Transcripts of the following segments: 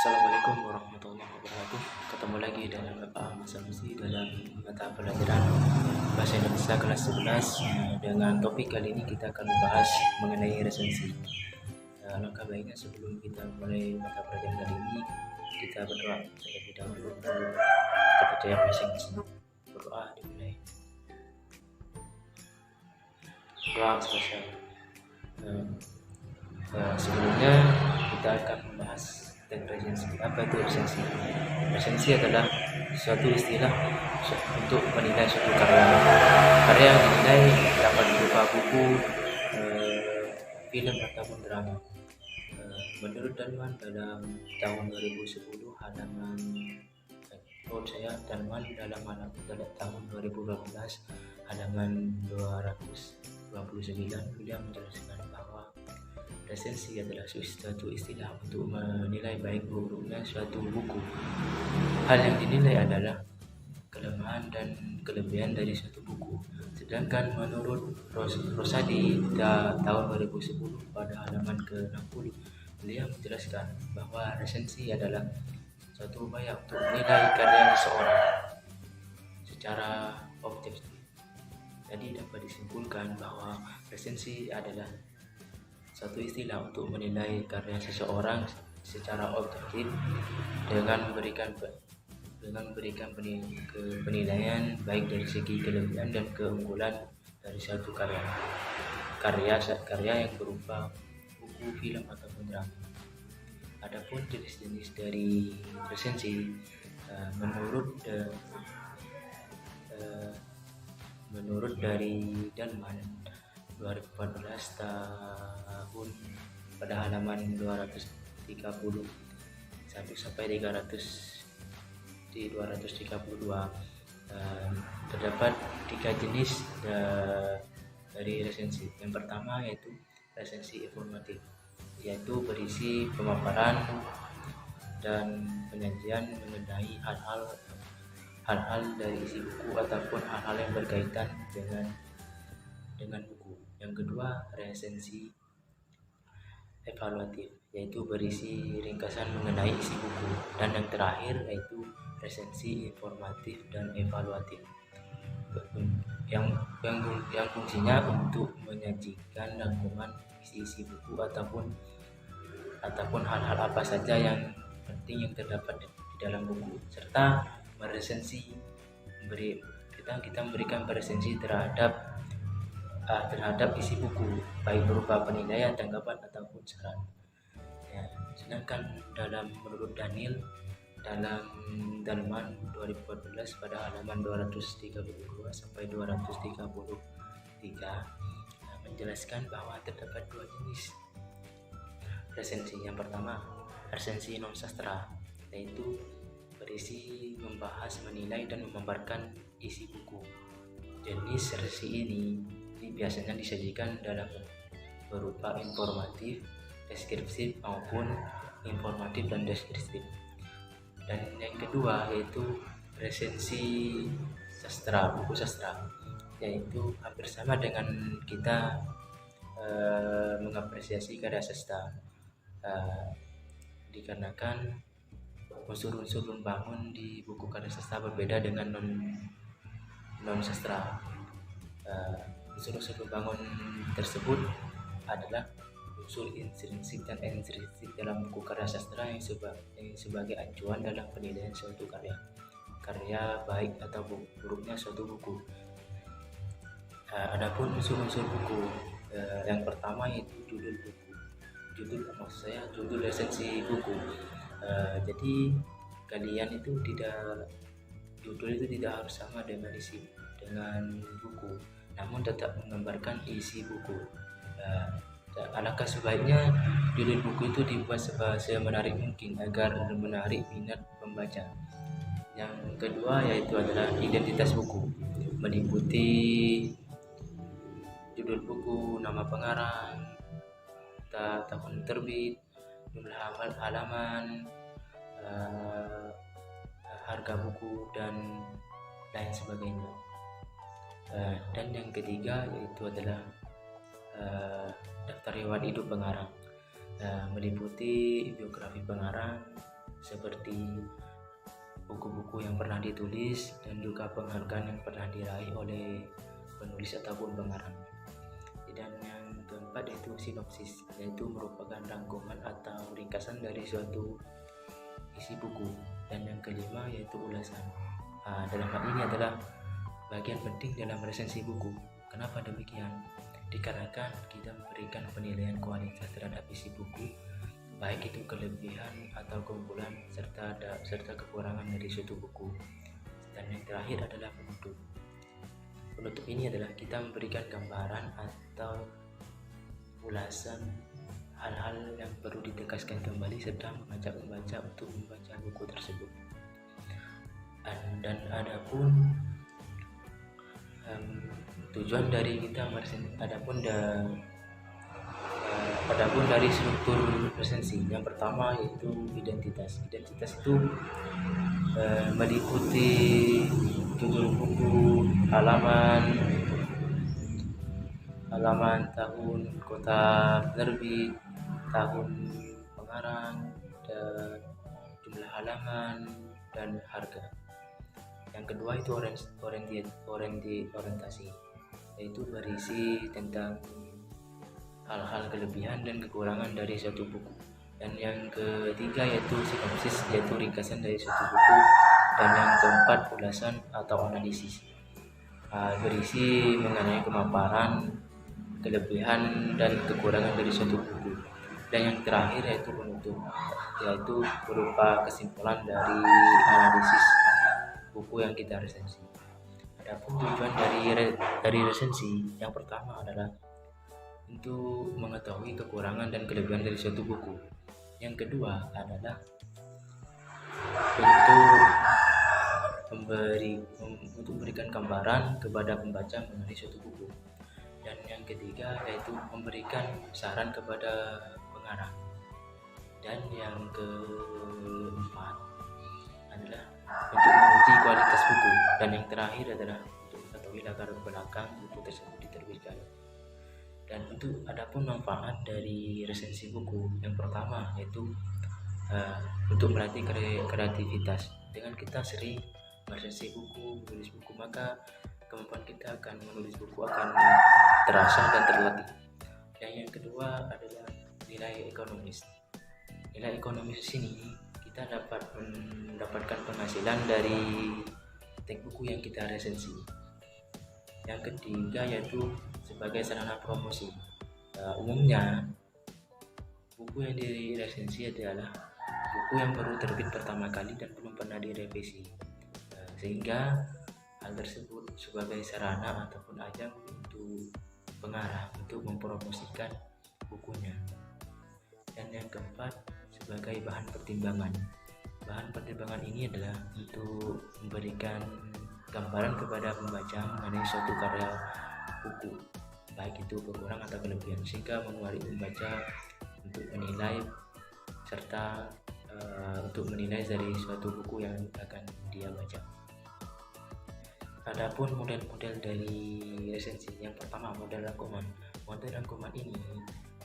Assalamualaikum warahmatullahi wabarakatuh. Ketemu lagi dengan Bapak Ahmad Sanusi dalam mata pelajaran Bahasa Indonesia kelas 11. Dengan topik kali ini kita akan membahas mengenai resensi. Langkah baiknya sebelum kita mulai mata pelajaran kali ini, kita berdoa terlebih dahulu kepada yang masing-masing. Berdoa dimulai. Doa selesai. Sebelumnya kita akan membahas tentang resensi. Apa itu resensi? Resensi adalah suatu istilah untuk menilai suatu karya. Karya yang dinilai dapat berupa buku, film ataupun drama. Menurut Dalman dalam tahun 2010 halaman Dalman dalam tahun 2012 halaman 229 beliau menjelaskan bahwa resensi adalah suatu istilah untuk menilai baik buruknya suatu buku. Hal yang dinilai adalah kelemahan dan kelebihan dari suatu buku. Sedangkan menurut Rosadi tahun 2010 pada halaman ke-60, beliau menjelaskan bahwa resensi adalah suatu upaya untuk menilai karya seseorang secara objektif. Jadi dapat disimpulkan bahwa resensi adalah satu istilah untuk menilai karya seseorang secara objektif dengan memberikan penilaian baik dari segi kelebihan dan keunggulan dari suatu karya yang berupa buku, film ataupun drama. Adapun jenis-jenis dari resensi menurut dari Dalman 2014 tahun pada halaman 231 sampai 232 terdapat 3 jenis dari resensi. Yang pertama yaitu resensi informatif, yaitu berisi pemaparan dan penyajian mengenai hal-hal dari isi buku ataupun hal-hal yang berkaitan dengan buku. Yang kedua, resensi evaluatif, yaitu berisi ringkasan mengenai isi buku. Dan yang terakhir yaitu resensi informatif dan evaluatif, yang fungsinya untuk menyajikan rangkuman isi buku ataupun hal-hal apa saja yang penting yang terdapat di dalam buku, serta kita memberikan resensi terhadap isi buku, baik berupa penilaian, tanggapan ataupun saran. Sedangkan menurut Daniel dalam Dalman 2014 pada halaman 232 sampai 233 menjelaskan bahwa terdapat 2 jenis resensi. Yang pertama, resensi non sastra, yaitu berisi membahas, menilai dan memaparkan isi buku. Jenis resensi ini biasanya disajikan dalam berupa informatif, deskriptif maupun informatif dan deskriptif. Dan yang kedua yaitu resensi sastra, buku sastra, yaitu hampir sama dengan kita mengapresiasi karya sastra, dikarenakan unsur-unsur membangun di buku karya sastra berbeda dengan non sastra. Unsur-unsur membangun tersebut adalah unsur intrinsik dan ekstrinsik dalam buku karya sastra yang sebagai acuan dalam penilaian suatu karya baik atau buruknya suatu buku. Adapun unsur-unsur buku, yang pertama yaitu judul buku. Judul resensi buku. Jadi judul itu tidak harus sama dengan buku, namun tetap menggambarkan isi buku. Alangkah sebaiknya judul buku itu dibuat semenarik mungkin agar menarik minat pembaca. Yang kedua yaitu adalah identitas buku, meliputi judul buku, nama pengarang, tahun terbit, jumlah halaman, harga buku dan lain sebagainya. Dan yang ketiga yaitu adalah daftar riwayat hidup pengarang, meliputi biografi pengarang, seperti buku-buku yang pernah ditulis dan juga penghargaan yang pernah diraih oleh penulis ataupun pengarang. Dan yang keempat yaitu sinopsis, yaitu merupakan rangkuman atau ringkasan dari suatu isi buku. Dan yang kelima yaitu ulasan. Dalam hal ini adalah bagian penting dalam resensi buku. Kenapa demikian? Dikarenakan kita memberikan penilaian kualitas terhadap isi buku, baik itu kelebihan atau keunggulan serta kekurangan dari suatu buku. Dan yang terakhir adalah penutup. Penutup ini adalah kita memberikan gambaran atau ulasan hal-hal yang perlu ditegaskan kembali serta mengajak pembaca untuk membaca buku tersebut. Dan adapun tujuan dari kita adapun dari struktur resensi, yang pertama yaitu identitas. Identitas itu meliputi judul buku, halaman, tahun, kota penerbit, tahun pengarang, dan jumlah halaman dan harga. Yang kedua itu orientasi, yaitu berisi tentang hal-hal kelebihan dan kekurangan dari suatu buku. Dan yang ketiga yaitu sinopsis, yaitu ringkasan dari suatu buku. Dan yang keempat ulasan atau analisis, berisi mengenai pemaparan kelebihan dan kekurangan dari suatu buku. Dan yang terakhir yaitu penutup, yaitu berupa kesimpulan dari analisis buku yang kita resensi. Adapun tujuan dari resensi, yang pertama adalah untuk mengetahui kekurangan dan kelebihan dari suatu buku. Yang kedua adalah untuk memberikan gambaran kepada pembaca mengenai suatu buku. Dan yang ketiga yaitu memberikan saran kepada pengarang. Dan yang keempat adalah untuk menguji kualitas buku. Dan yang terakhir adalah untuk mengetahui latar belakang buku tersebut diterbitkan. Dan adapun manfaat dari resensi buku, yang pertama yaitu untuk melatih kreativitas. Dengan kita sering meresensi buku, menulis buku, maka kemampuan kita akan menulis buku akan terasa dan terlatih. Dan yang kedua adalah nilai ekonomis. Nilai ekonomis di sini kita dapat mendapatkan penghasilan dari teks buku yang kita resensi. Yang ketiga yaitu sebagai sarana promosi. Umumnya buku yang diresensi adalah buku yang baru terbit pertama kali dan belum pernah direvisi, sehingga hal tersebut sebagai sarana ataupun ajang untuk pengarang untuk mempromosikan bukunya. Dan yang keempat sebagai bahan pertimbangan. Bahan pertimbangan ini adalah untuk memberikan gambaran kepada pembaca mengenai suatu karya buku, baik itu kekurangan atau kelebihan, sehingga menguali pembaca untuk menilai serta untuk menilai dari suatu buku yang akan dia baca. Adapun model-model dari resensi, yang pertama model rangkuman. Model rangkuman ini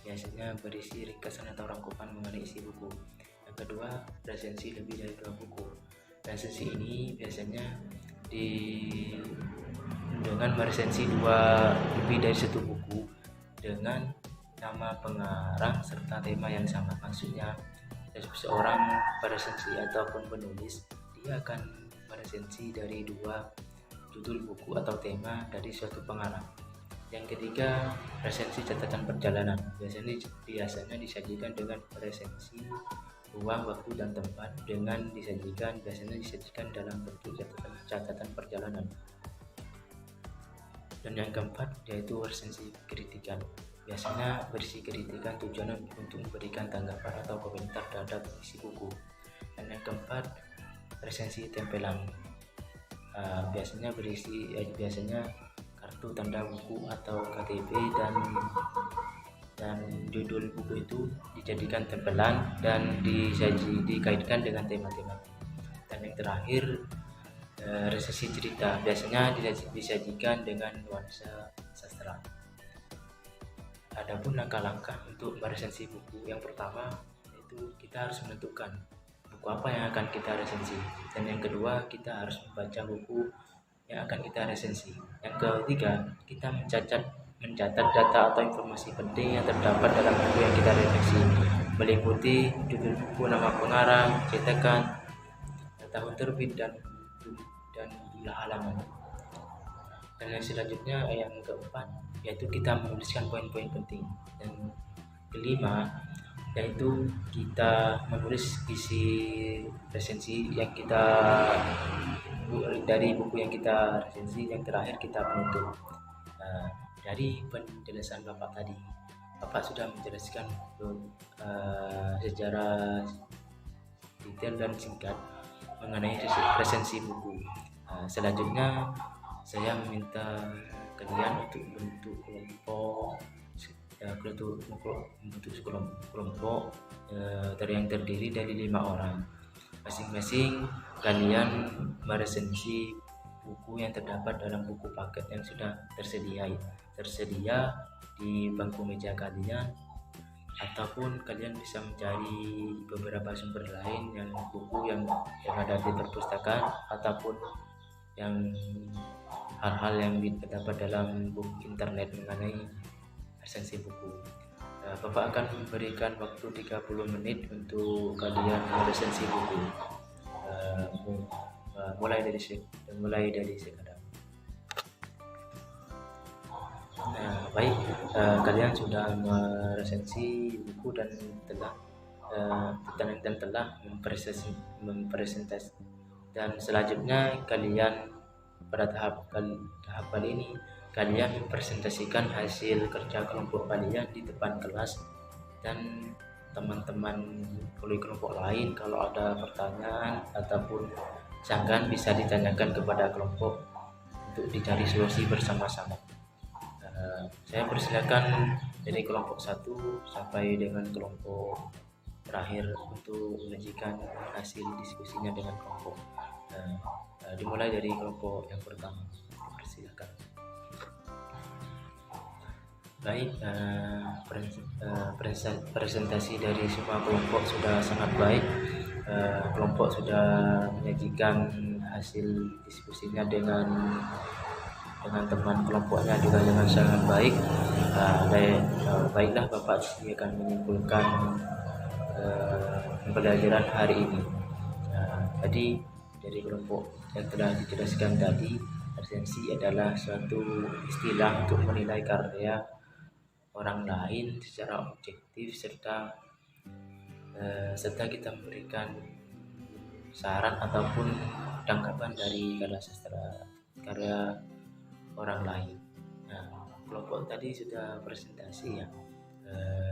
biasanya berisi ringkasan atau rangkuman mengenai isi buku. Yang kedua, resensi lebih dari 2 buku. Resensi ini biasanya dengan meresensi lebih dari 1 buku dengan nama pengarang serta tema yang sama. Maksudnya seorang peresensi ataupun penulis, dia akan meresensi dari 2 judul buku atau tema dari suatu pengarang. Yang ketiga, resensi catatan perjalanan. Biasanya disajikan dengan resensi ruang, waktu, dan tempat biasanya disajikan dalam bentuk catatan perjalanan. Dan yang keempat yaitu resensi kritikan. Biasanya berisi kritikan tujuan untuk memberikan tanggapan atau komentar terhadap isi buku. Dan yang keempat, resensi tempelan. Biasanya kartu tanda buku atau KTP dan judul buku itu dijadikan tempelan dan dikaitkan dengan tema-tema. Dan yang terakhir, resensi cerita. Biasanya disajikan dengan nuansa sastra. Adapun langkah-langkah untuk meresensi buku, yang pertama yaitu kita harus menentukan buku apa yang akan kita resensi. Dan yang kedua, kita harus membaca buku yang akan kita resensi. Yang ketiga, kita mencatat data atau informasi penting yang terdapat dalam buku yang kita resensi, meliputi judul buku, nama pengarang, cetakan, tahun terbit, dan jumlah halaman. Dan yang selanjutnya, yang keempat, yaitu kita menuliskan poin-poin penting. Dan kelima, yaitu kita menulis isi resensi yang kita dari buku yang kita resensi. Yang terakhir, kita penutup. Dari penjelasan Bapak tadi, Bapak sudah menjelaskan secara detail dan singkat mengenai resensi buku. Selanjutnya, saya meminta kalian untuk membentuk kelompok yang terdiri dari 5 orang. Masing-masing kalian meresensi buku yang terdapat dalam buku paket yang sudah tersedia di bangku meja kalian, ataupun kalian bisa mencari beberapa sumber lain, yang buku yang ada di perpustakaan, ataupun yang hal-hal yang terdapat dalam buku internet mengenai resensi buku. Bapak akan memberikan waktu 30 menit untuk kalian meresensi buku, mulai dari sekarang. Baik, kalian sudah meresensi buku dan telah mempresentasi, dan selanjutnya kalian pada tahap kali ini kalian mempresentasikan hasil kerja kelompok kalian di depan kelas, dan teman-teman oleh kelompok lain kalau ada pertanyaan ataupun sanggahan bisa ditanyakan kepada kelompok untuk dicari solusi bersama-sama. Saya persilakan dari kelompok 1 sampai dengan kelompok terakhir untuk menyajikan hasil diskusinya dengan kelompok. Dimulai dari kelompok yang pertama. Persilakan. Baik, presentasi dari semua kelompok sudah sangat baik. Kelompok sudah menyajikan hasil diskusinya dengan teman kelompoknya juga dengan sangat baik. Baiklah, Bapak akan menyimpulkan pembelajaran hari ini. Tadi dari kelompok yang telah dijelaskan tadi, resensi adalah suatu istilah untuk menilai karya orang lain secara objektif, serta kita memberikan saran ataupun tanggapan dari karya orang lain. Kelompok tadi sudah presentasi ya.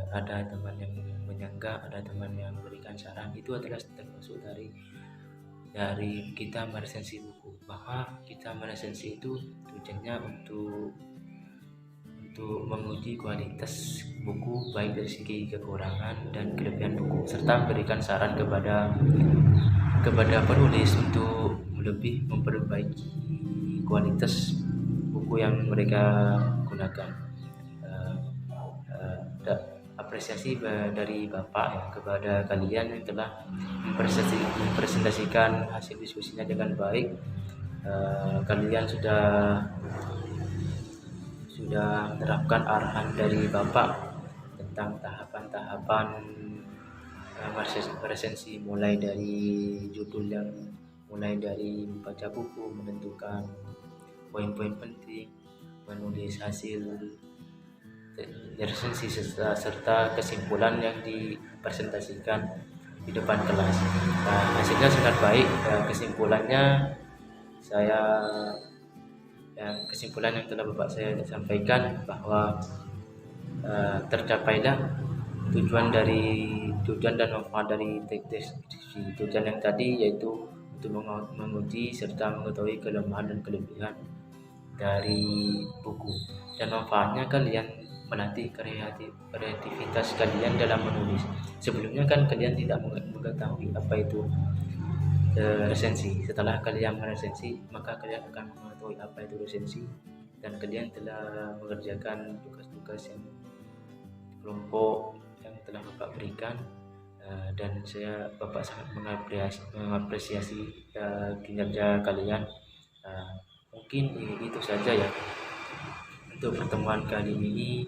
Ada teman yang menyanggah, ada teman yang memberikan saran. Itu adalah termasuk dari kita meresensi buku. Bahwa kita meresensi itu tujuannya untuk menguji kualitas buku, baik dari segi kekurangan dan kelebihan buku, serta memberikan saran kepada penulis untuk lebih memperbaiki kualitas buku yang mereka gunakan. Apresiasi dari Bapak ya kepada kalian yang telah mempresentasikan hasil diskusinya dengan baik. Kalian sudah menerapkan arahan dari Bapak tentang tahapan-tahapan resensi, mulai dari membaca buku, menentukan poin-poin penting, menulis hasil resensi serta kesimpulan yang dipresentasikan di depan kelas. Hasilnya sangat baik. Kesimpulan yang telah Bapak saya sampaikan bahwa tercapailah tujuan dan manfaat dari tes. Tujuan yang tadi yaitu untuk menguji serta mengetahui kelemahan dan kelebihan dari buku, dan manfaatnya kalian melatih kreativitas kalian dalam menulis. Sebelumnya kan kalian tidak mengetahui apa itu resensi. Setelah kalian meresensi, maka kalian akan mengetahui apa itu resensi, dan kalian telah mengerjakan tugas-tugas yang kelompok yang telah Bapak berikan. Dan Bapak sangat mengapresiasi kinerja kalian. Mungkin itu saja ya untuk pertemuan kali ini.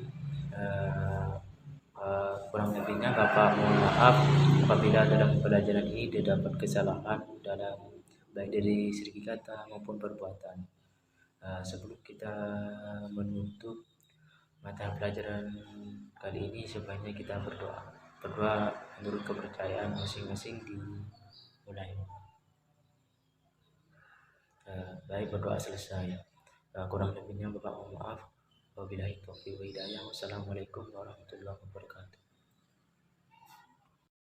Kurang lebihnya Bapak mohon maaf apabila dalam pelajaran ini terdapat kesalahan dalam baik dari segi kata maupun perbuatan. Sebelum kita menutup mata pelajaran kali ini, sebaiknya kita berdoa. Berdoa menurut kepercayaan masing-masing dimulai. Baik, berdoa selesai. Kurang lebihnya Bapak mohon maaf. Wabillahi taufiq wa hidayah. Wassalamualaikum warahmatullahi wabarakatuh.